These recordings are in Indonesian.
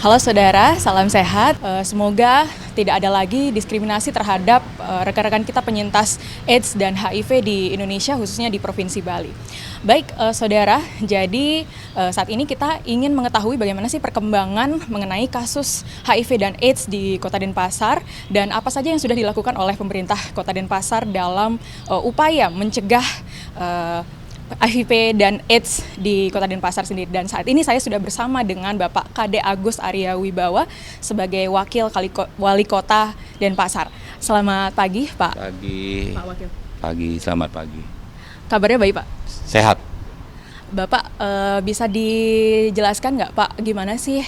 Halo saudara, salam sehat. Semoga tidak ada lagi diskriminasi terhadap rekan-rekan kita penyintas AIDS dan HIV di Indonesia, khususnya di Provinsi Bali. Baik, saudara, jadi saat ini kita ingin mengetahui bagaimana sih perkembangan mengenai kasus HIV dan AIDS di Kota Denpasar dan apa saja yang sudah dilakukan oleh pemerintah Kota Denpasar dalam upaya mencegah HIV dan AIDS di Kota Denpasar sendiri. Dan saat ini saya sudah bersama dengan Bapak Kade Agus Arya Wibawa sebagai Wakil Wali Kota Denpasar. Selamat pagi, Pak. Pagi. Pak Wakil. Pagi, selamat pagi. Kabarnya baik, Pak? Sehat. Bapak bisa dijelaskan nggak, Pak, gimana sih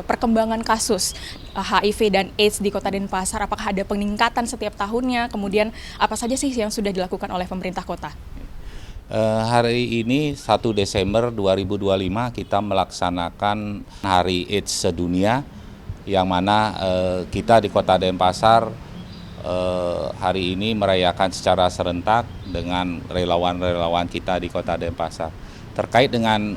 perkembangan kasus HIV dan AIDS di Kota Denpasar? Apakah ada peningkatan setiap tahunnya? Kemudian apa saja sih yang sudah dilakukan oleh pemerintah kota? Hari ini 1 Desember 2025 kita melaksanakan Hari AIDS Sedunia, yang mana kita di Kota Denpasar hari ini merayakan secara serentak dengan relawan-relawan kita di Kota Denpasar. Terkait dengan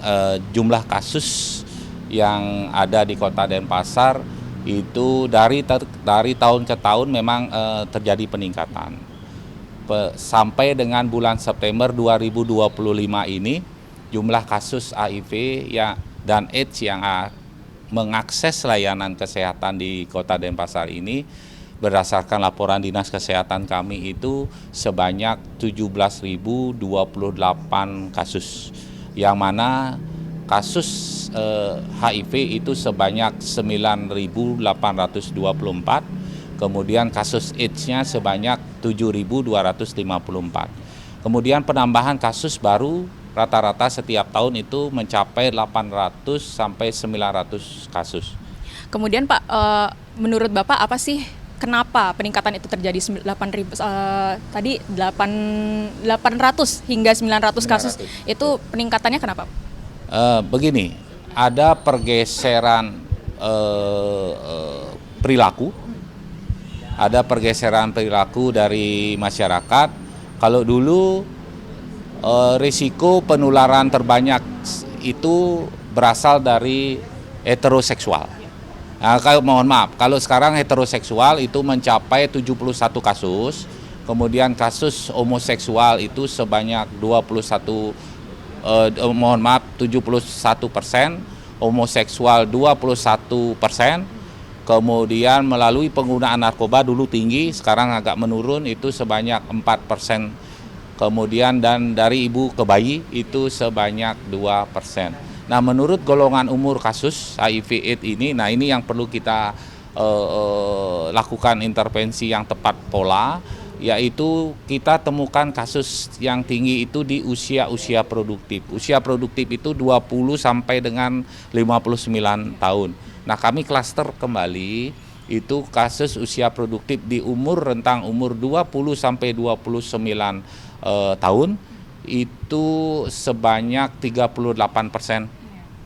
jumlah kasus yang ada di Kota Denpasar, itu dari tahun ke tahun memang terjadi peningkatan. Sampai dengan bulan September 2025 ini, jumlah kasus HIV dan AIDS yang mengakses layanan kesehatan di Kota Denpasar ini, berdasarkan laporan Dinas Kesehatan kami, itu sebanyak 17.028 kasus, yang mana kasus HIV itu sebanyak 9.824, kemudian kasus AIDS-nya sebanyak 7.254. Kemudian penambahan kasus baru rata-rata setiap tahun itu mencapai 800 sampai 900 kasus. Kemudian Pak, menurut Bapak apa sih kenapa peningkatan itu terjadi 800 hingga 900 kasus? Itu peningkatannya kenapa? Begini, ada pergeseran perilaku. Ada pergeseran perilaku dari masyarakat. Kalau dulu risiko penularan terbanyak itu berasal dari heteroseksual. Nah, kalau sekarang heteroseksual itu mencapai 71 kasus, kemudian kasus homoseksual itu sebanyak 71%, homoseksual 21%. Kemudian melalui penggunaan narkoba dulu tinggi, sekarang agak menurun, itu sebanyak 4%. Kemudian dan dari ibu ke bayi itu sebanyak 2%. Nah, menurut golongan umur kasus HIV/AIDS ini, nah ini yang perlu kita lakukan intervensi yang tepat pola, yaitu kita temukan kasus yang tinggi itu di usia produktif. Usia produktif itu 20 sampai dengan 59 tahun. Nah, kami klaster kembali itu kasus usia produktif di rentang umur 20 sampai 29 tahun, itu sebanyak 38%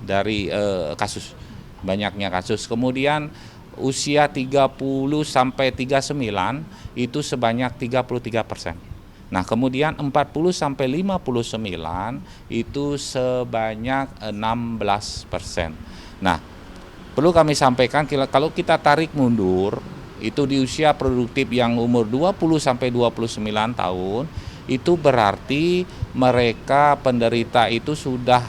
dari banyaknya kasus. Kemudian usia 30 sampai 39 itu sebanyak 33%. Nah, kemudian 40 sampai 59 itu sebanyak 16%. Nah, perlu kami sampaikan, kalau kita tarik mundur, itu di usia produktif yang umur 20 sampai 29 tahun, itu berarti mereka penderita itu sudah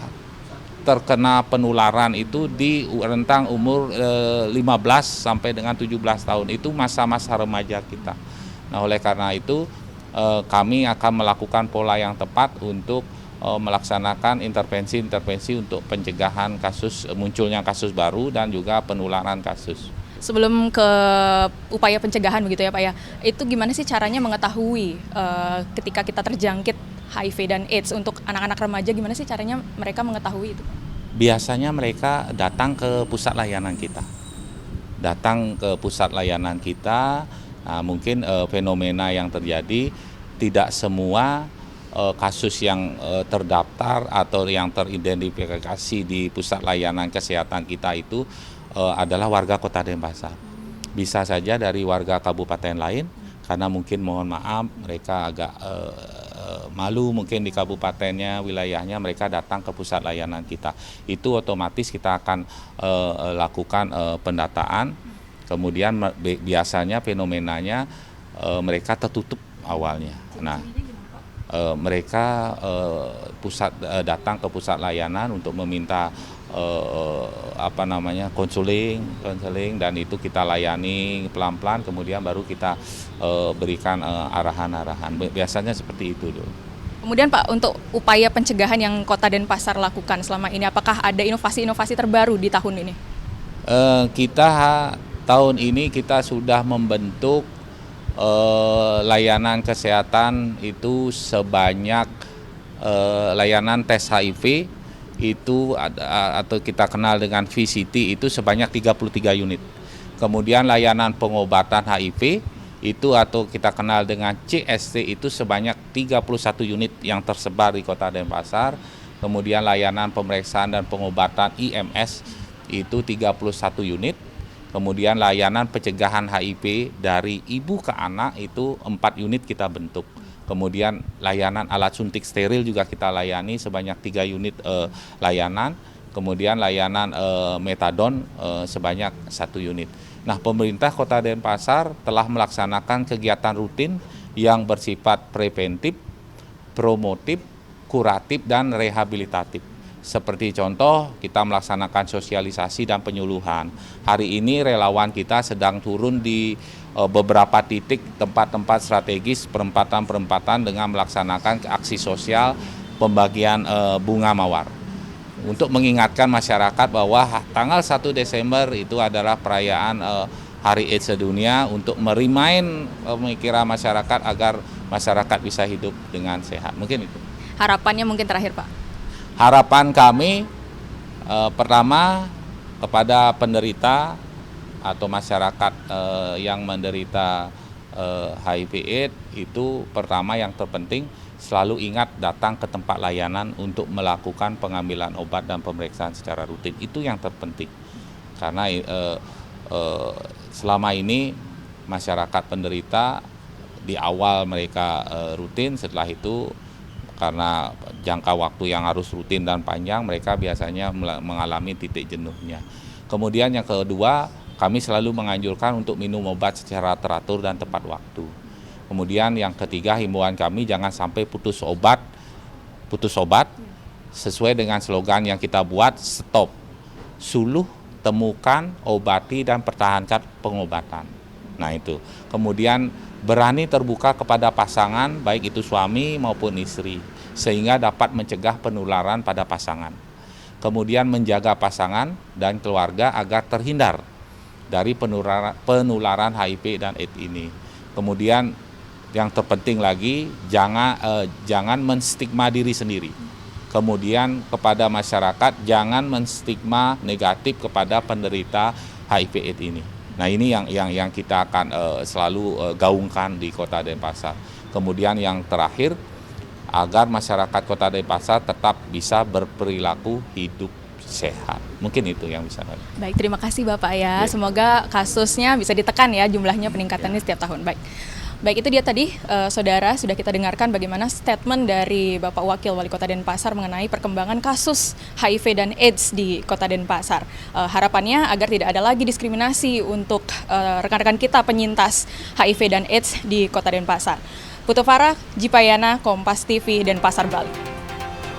terkena penularan itu di rentang umur 15 sampai dengan 17 tahun. Itu masa-masa remaja kita. Nah, oleh karena itu kami akan melakukan pola yang tepat untuk melaksanakan intervensi untuk pencegahan munculnya kasus baru dan juga penularan kasus. Sebelum ke upaya pencegahan begitu ya Pak ya, itu gimana sih caranya mengetahui ketika kita terjangkit HIV dan AIDS untuk anak-anak remaja, gimana sih caranya mereka mengetahui itu? Biasanya mereka datang ke pusat layanan kita. Nah, mungkin fenomena yang terjadi, tidak semua kasus yang terdaftar atau yang teridentifikasi di pusat layanan kesehatan kita itu adalah warga Kota Denpasar. Bisa saja dari warga kabupaten lain, karena mungkin mohon maaf mereka agak malu mungkin di kabupatennya, wilayahnya, mereka datang ke pusat layanan kita. Itu otomatis kita akan lakukan pendataan, kemudian biasanya fenomenanya mereka tertutup awalnya. Nah, mereka datang ke pusat layanan untuk meminta konseling, dan itu kita layani pelan-pelan, kemudian baru kita berikan arahan-arahan. Biasanya seperti itu dulu. Kemudian Pak, untuk upaya pencegahan yang Kota Denpasar lakukan selama ini, apakah ada inovasi-inovasi terbaru di tahun ini? Tahun ini kita sudah membentuk layanan kesehatan itu sebanyak layanan tes HIV itu atau kita kenal dengan VCT itu sebanyak 33 unit. Kemudian layanan pengobatan HIV itu atau kita kenal dengan CST itu sebanyak 31 unit yang tersebar di Kota Denpasar. Kemudian layanan pemeriksaan dan pengobatan IMS itu 31 unit. Kemudian layanan pencegahan HIV dari ibu ke anak itu 4 unit kita bentuk. Kemudian layanan alat suntik steril juga kita layani sebanyak 3 unit layanan. Kemudian layanan metadon sebanyak 1 unit. Nah, pemerintah Kota Denpasar telah melaksanakan kegiatan rutin yang bersifat preventif, promotif, kuratif, dan rehabilitatif. Seperti contoh, kita melaksanakan sosialisasi dan penyuluhan. Hari ini relawan kita sedang turun di beberapa titik tempat-tempat strategis, perempatan-perempatan dengan melaksanakan aksi sosial pembagian bunga mawar. Untuk mengingatkan masyarakat bahwa tanggal 1 Desember itu adalah perayaan Hari AIDS Sedunia, untuk merimain pemikiran masyarakat agar masyarakat bisa hidup dengan sehat. Mungkin itu. Harapannya mungkin terakhir Pak. Harapan kami pertama kepada penderita atau masyarakat yang menderita HIV/AIDS itu pertama yang terpenting selalu ingat datang ke tempat layanan untuk melakukan pengambilan obat dan pemeriksaan secara rutin. Itu yang terpenting karena selama ini masyarakat penderita di awal mereka rutin, setelah itu karena jangka waktu yang harus rutin dan panjang, mereka biasanya mengalami titik jenuhnya. Kemudian yang kedua, kami selalu menganjurkan untuk minum obat secara teratur dan tepat waktu. Kemudian yang ketiga, himbauan kami jangan sampai putus obat sesuai dengan slogan yang kita buat, stop, suluh, temukan, obati, dan pertahankan pengobatan. Nah itu. Kemudian berani terbuka kepada pasangan, baik itu suami maupun istri, sehingga dapat mencegah penularan pada pasangan. Kemudian menjaga pasangan dan keluarga agar terhindar dari penularan HIV dan AIDS ini. Kemudian yang terpenting lagi, jangan menstigma diri sendiri. Kemudian kepada masyarakat, jangan menstigma negatif kepada penderita HIV/AIDS ini. Nah ini yang kita akan selalu gaungkan di Kota Denpasar. Kemudian yang terakhir, agar masyarakat Kota Denpasar tetap bisa berperilaku hidup sehat. Mungkin itu yang bisa. Baik, terima kasih Bapak ya. Semoga kasusnya bisa ditekan ya, jumlahnya peningkatannya setiap tahun. Baik, itu dia tadi saudara, sudah kita dengarkan bagaimana statement dari Bapak Wakil Wali Kota Denpasar mengenai perkembangan kasus HIV dan AIDS di Kota Denpasar. Harapannya agar tidak ada lagi diskriminasi untuk rekan-rekan kita penyintas HIV dan AIDS di Kota Denpasar. Putu Farah, Jipayana, Kompas TV, Denpasar, Bali.